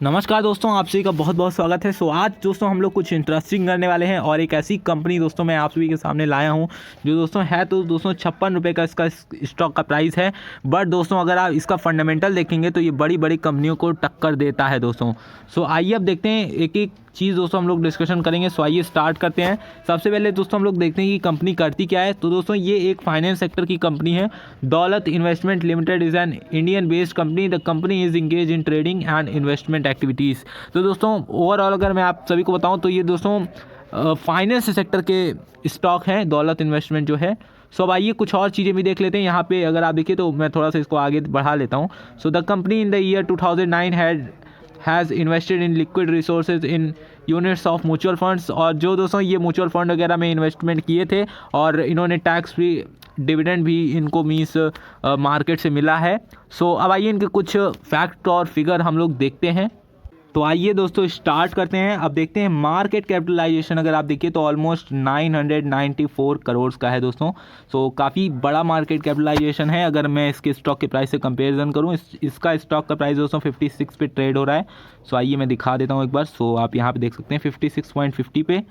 नमस्कार दोस्तों, आप सभी का बहुत बहुत स्वागत है। आज दोस्तों हम लोग कुछ इंटरेस्टिंग करने वाले हैं और एक ऐसी कंपनी दोस्तों मैं आप सभी के सामने लाया हूं जो दोस्तों है तो दोस्तों 56 रुपये का इसका स्टॉक का प्राइस है। बट दोस्तों अगर आप इसका फंडामेंटल देखेंगे तो ये बड़ी बड़ी कंपनियों को टक्कर देता है दोस्तों। आइए अब देखते हैं एक एक चीज़ दोस्तों हम लोग डिस्कशन करेंगे। आइए स्टार्ट करते हैं। सबसे पहले दोस्तों हम लोग देखते हैं कि कंपनी करती क्या है। तो दोस्तों ये एक फाइनेंस सेक्टर की कंपनी है। दौलत investment limited is an Indian based company. The company is engage in trading and investment activities. तो दोस्तों ओवरऑल अगर मैं आप सभी को बताऊं तो ये दोस्तों फाइनेंस सेक्टर के स्टॉक हैं दौलत इन्वेस्टमेंट जो है। अब आइए कुछ और चीज़ें भी देख लेते हैं। यहाँ पे अगर आप देखिए तो मैं थोड़ा सा इसको आगे बढ़ा लेता हूँ। The company in the year 2009 has invested in liquid resources in units of mutual funds. और जो दोस्तों ये म्यूचुअल फंड वगैरह में इन्वेस्टमेंट किए थे और इन्होंने टैक्स फ्री डिविडेंड भी इनको मीन्स मार्केट से मिला है। अब आइए इनके कुछ फैक्ट और फिगर हम लोग देखते हैं। तो आइए दोस्तों स्टार्ट करते हैं। अब देखते हैं मार्केट कैपिटलाइजेशन अगर आप देखिए तो ऑलमोस्ट 994 करोड़ का है दोस्तों। काफ़ी बड़ा मार्केट कैपिटलाइजेशन है। अगर मैं इसके स्टॉक के प्राइस से कंपैरिजन करूं, इसका स्टॉक का प्राइस दोस्तों 56 पे ट्रेड हो रहा है। आइए मैं दिखा देता हूं एक बार। आप यहाँ पे देख सकते हैं 56.50 पे।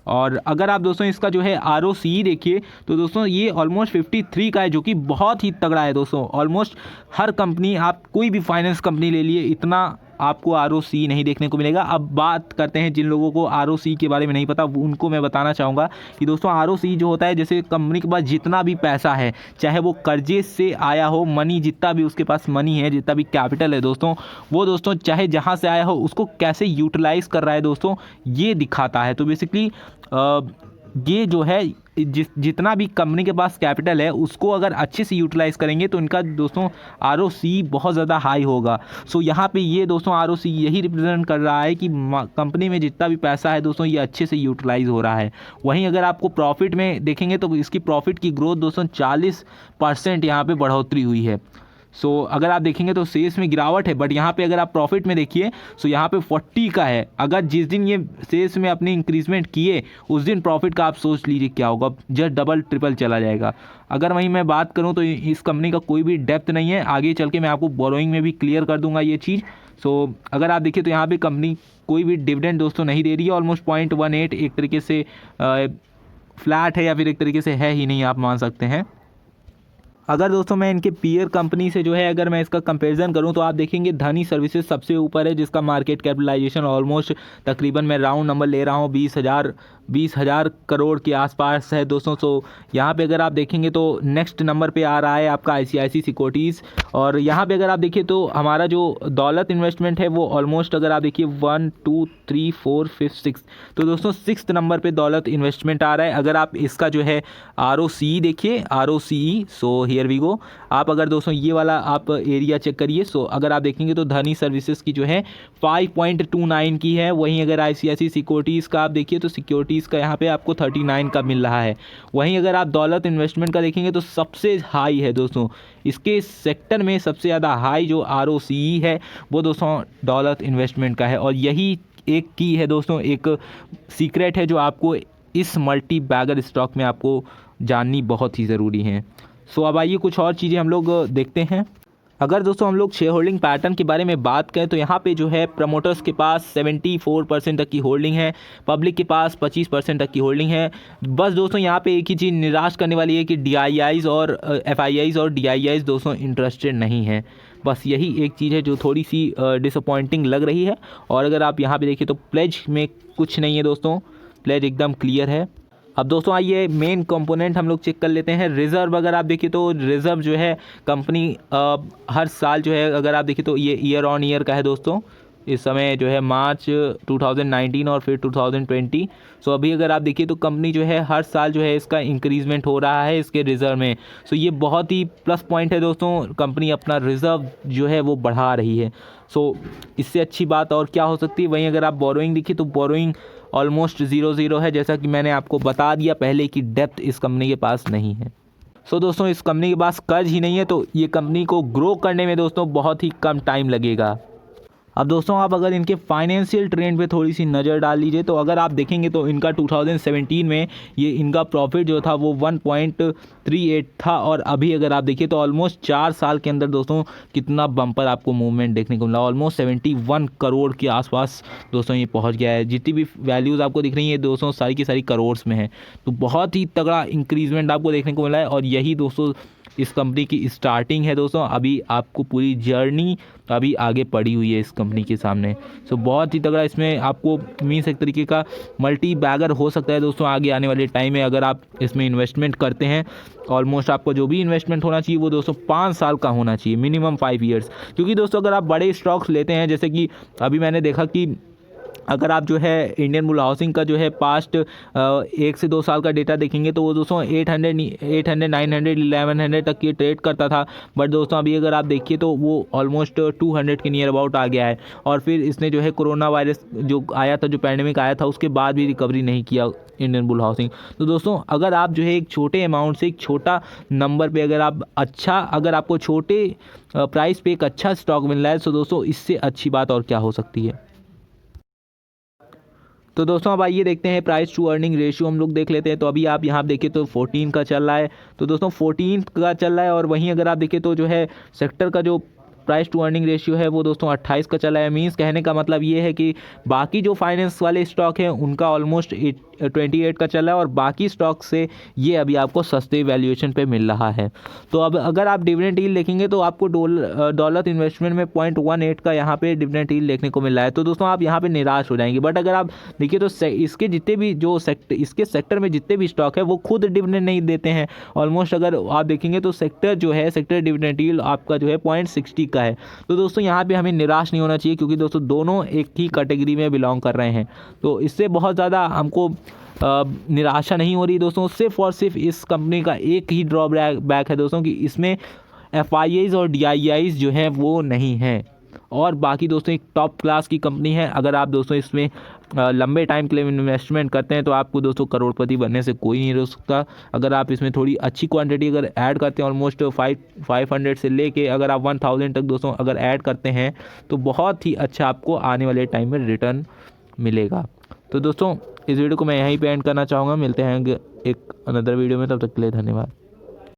और अगर आप दोस्तों इसका जो है ROCE देखिए तो दोस्तों ये ऑलमोस्ट 53 का है, जो कि बहुत ही तगड़ा है दोस्तों। ऑलमोस्ट हर कंपनी, आप कोई भी फाइनेंस कंपनी ले लिए, इतना आपको ROCE नहीं देखने को मिलेगा। अब बात करते हैं जिन लोगों को ROCE के बारे में नहीं पता, उनको मैं बताना चाहूँगा कि दोस्तों ROCE जो होता है, जैसे कंपनी के पास जितना भी पैसा है, चाहे वो कर्जे से आया हो मनी, जितना भी उसके पास मनी है, जितना भी कैपिटल है दोस्तों, वो दोस्तों चाहे जहाँ से आया हो उसको कैसे यूटिलाइज़ कर रहा है दोस्तों, ये दिखाता है। तो बेसिकली ये जो है जितना भी कंपनी के पास कैपिटल है उसको अगर अच्छे से यूटिलाइज़ करेंगे तो इनका दोस्तों ROCE बहुत ज़्यादा हाई होगा। यहाँ पे ये दोस्तों ROCE यही रिप्रेजेंट कर रहा है कि कंपनी में जितना भी पैसा है दोस्तों ये अच्छे से यूटिलाइज़ हो रहा है। वहीं अगर आपको प्रॉफिट में देखेंगे तो इसकी प्रॉफिट की ग्रोथ दोस्तों 40% यहाँ पे बढ़ोतरी हुई है। अगर आप देखेंगे तो सेल्स में गिरावट है, बट यहाँ पे अगर आप प्रॉफिट में देखिए यहाँ पे 40 का है। अगर जिस दिन ये सेल्स में अपनी इंक्रीजमेंट किए उस दिन प्रॉफिट का आप सोच लीजिए क्या होगा, जस्ट डबल ट्रिपल चला जाएगा। अगर वहीं मैं बात करूँ तो इस कंपनी का कोई भी डेप्थ नहीं है। आगे चल के मैं आपको बोरोइंग में भी क्लियर कर दूंगा ये चीज़। अगर आप देखिए तो यहाँ पर कंपनी कोई भी डिविडेंड दोस्तों नहीं दे रही है। ऑलमोस्ट 0.18 एक तरीके से फ्लैट है, या फिर एक तरीके से है ही नहीं, आप मान सकते हैं। अगर दोस्तों मैं इनके पीयर कंपनी से जो है अगर मैं इसका कंपैरिजन करूं तो आप देखेंगे धनी सर्विसेज सबसे ऊपर है, जिसका मार्केट कैपिटलाइजेशन ऑलमोस्ट तकरीबन मैं राउंड नंबर ले रहा हूं 20,000 करोड़ के आसपास है दोस्तों। यहाँ पे अगर आप देखेंगे तो नेक्स्ट नंबर पे आ रहा है आपका ICICI सिक्योरिटीज़। और यहाँ पे अगर आप देखिए तो हमारा जो दौलत इन्वेस्टमेंट है वो ऑलमोस्ट अगर आप देखिए 1 2 3 4 5 6, तो दोस्तों 6th नंबर पे दौलत इन्वेस्टमेंट आ रहा है। अगर आप इसका जो है ROCE देखिए, ROCE, हियर वी गो। आप अगर दोस्तों ये वाला आप एरिया चेक करिए। अगर आप देखेंगे तो धनी सर्विसेज की जो है 5.29 की है। वहीं अगर ICICI सिक्योरिटीज़ का आप देखिए तो सिक्योरिटीज़ का यहाँ पे आपको 39 का मिल रहा है। वहीं अगर आप दौलत इन्वेस्टमेंट का देखेंगे तो सबसे हाई है दोस्तों, इसके सेक्टर में सबसे ज़्यादा हाई जो ROCE है वो दोस्तों दौलत इन्वेस्टमेंट का है। और यही एक की है दोस्तों, एक सीक्रेट है जो आपको इस मल्टी बैगर स्टॉक में आपको जाननी बहुत ही ज़रूरी है। अब आइए कुछ और चीज़ें हम लोग देखते हैं। अगर दोस्तों हम लोग शेयर होल्डिंग पैटर्न के बारे में बात करें तो यहाँ पे जो है प्रमोटर्स के पास 74% तक की होल्डिंग है, पब्लिक के पास 25% तक की होल्डिंग है। बस दोस्तों यहाँ पे एक ही चीज़ निराश करने वाली है कि DIIs और FIIs और DIIs दोस्तों इंटरेस्टेड नहीं है। बस यही एक चीज़ है जो थोड़ी सी डिसअपॉइंटिंग लग रही है। और अगर आप यहाँ पर देखिए तो प्लेज में कुछ नहीं है दोस्तों, प्लेज एकदम क्लियर है। अब दोस्तों आइए मेन कंपोनेंट हम लोग चेक कर लेते हैं। रिज़र्व अगर आप देखिए तो रिज़र्व जो है कंपनी हर साल जो है अगर आप देखिए तो ये ईयर ऑन ईयर का है दोस्तों। इस समय जो है मार्च 2019 और फिर 2020। अभी अगर आप देखिए तो कंपनी जो है हर साल जो है इसका इंक्रीजमेंट हो रहा है इसके रिज़र्व में। ये बहुत ही प्लस पॉइंट है दोस्तों, कंपनी अपना रिज़र्व जो है वो बढ़ा रही है। इससे अच्छी बात और क्या हो सकती है। वहीं अगर आप बोरोइंग देखिए तो बोरोइंग ऑलमोस्ट 0 है, जैसा कि मैंने आपको बता दिया पहले कि डेप्थ इस कंपनी के पास नहीं है। दोस्तों इस कंपनी के पास कर्ज ही नहीं है, तो ये कंपनी को ग्रो करने में दोस्तों बहुत ही कम टाइम लगेगा। अब दोस्तों आप अगर इनके फाइनेंशियल ट्रेंड पे थोड़ी सी नज़र डाल लीजिए तो अगर आप देखेंगे तो इनका 2017 में ये इनका प्रॉफिट जो था वो 1.38 था, और अभी अगर आप देखिए तो ऑलमोस्ट 4 साल के अंदर दोस्तों कितना बम्पर आपको मूवमेंट देखने को मिला। ऑलमोस्ट 71 करोड़ के आसपास दोस्तों ये पहुंच गया है। जितनी भी वैल्यूज़ आपको दिख रही है दोस्तों सारी की सारी करोड़्स में है, तो बहुत ही तगड़ा इंक्रीजमेंट आपको देखने को मिला है। और यही दोस्तों इस कंपनी की स्टार्टिंग है दोस्तों, अभी आपको पूरी जर्नी अभी आगे पड़ी हुई है इस कंपनी के सामने। सो बहुत ही तगड़ा इसमें आपको मीन्स एक तरीके का मल्टी बैगर हो सकता है दोस्तों आगे आने वाले टाइम में, अगर आप इसमें इन्वेस्टमेंट करते हैं। ऑलमोस्ट आपको जो भी इन्वेस्टमेंट होना चाहिए वो दोस्तों 5 साल का होना चाहिए, मिनिमम 5 ईयर्स। क्योंकि दोस्तों अगर आप बड़े स्टॉक्स लेते हैं, जैसे कि अभी मैंने देखा कि अगर आप जो है इंडियन बुल हाउसिंग का जो है पास्ट 1 से 2 साल का डेटा देखेंगे तो वो दोस्तों 800 900 1100 तक ये ट्रेड करता था। बट दोस्तों अभी अगर आप देखिए तो वो ऑलमोस्ट 200 के नियर अबाउट आ गया है। और फिर इसने जो है कोरोना वायरस जो आया था, जो पैंडेमिक आया था, उसके बाद भी रिकवरी नहीं किया इंडियन बुल हाउसिंग। तो दोस्तों अगर आप जो है एक छोटे अमाउंट से एक छोटा नंबर पे अगर आप अगर आपको छोटे प्राइस पे एक अच्छा स्टॉक मिल रहा है तो दोस्तों इससे अच्छी बात और क्या हो सकती है। तो दोस्तों अब आइए देखते हैं प्राइस टू अर्निंग रेशियो हम लोग देख लेते हैं। तो अभी आप यहाँ देखिए तो 14 का चल रहा है, तो दोस्तों 14 का चल रहा है। और वहीं अगर आप देखिए तो जो है सेक्टर का जो प्राइस टू अर्निंग रेशियो है वो दोस्तों 28 का चला है। मीन्स कहने का मतलब ये है कि बाकी जो फाइनेंस वाले स्टॉक हैं उनका ऑलमोस्ट 28 का चला है, और बाकी स्टॉक से ये अभी आपको सस्ते वैल्यूएशन पे मिल रहा है। तो अब अगर आप डिविडेंड यील्ड देखेंगे तो आपको डॉलर इन्वेस्टमेंट में 0.18 का यहाँ पे डिविडेंड यील्ड देखने को मिल रहा है। तो दोस्तों आप यहाँ पे निराश हो जाएंगे। बट अगर आप देखिए तो इसके जितने भी जो इसके सेक्टर में जितने भी स्टॉक है वो खुद डिविडेंड नहीं देते हैं। ऑलमोस्ट अगर आप देखेंगे तो सेक्टर जो है सेक्टर डिविडेंड यील्ड आपका जो है 0.60 का है। तो दोस्तों यहाँ पे हमें निराश नहीं होना चाहिए, क्योंकि दोस्तों दोनों एक ही कैटेगरी में बिलोंग कर रहे हैं। तो इससे बहुत ज़्यादा हमको निराशा नहीं हो रही दोस्तों। सिर्फ और सिर्फ इस कंपनी का एक ही ड्रॉबैक है दोस्तों कि इसमें FIIs और DIIs जो हैं वो नहीं हैं। और बाकी दोस्तों एक टॉप क्लास की कंपनी है। अगर आप दोस्तों इसमें लंबे टाइम के लिए इन्वेस्टमेंट करते हैं तो आपको दोस्तों करोड़पति बनने से कोई नहीं रोक सकता। अगर आप इसमें थोड़ी अच्छी क्वांटिटी अगर ऐड करते हैं, ऑलमोस्ट 500 से लेके अगर आप 1000 तक दोस्तों अगर ऐड करते हैं तो बहुत ही अच्छा आपको आने वाले टाइम में रिटर्न मिलेगा। तो दोस्तों इस वीडियो को मैं यहीं पे एंड करना चाहूँगा। मिलते हैं एक अनदर वीडियो में, तब तक के लिए धन्यवाद।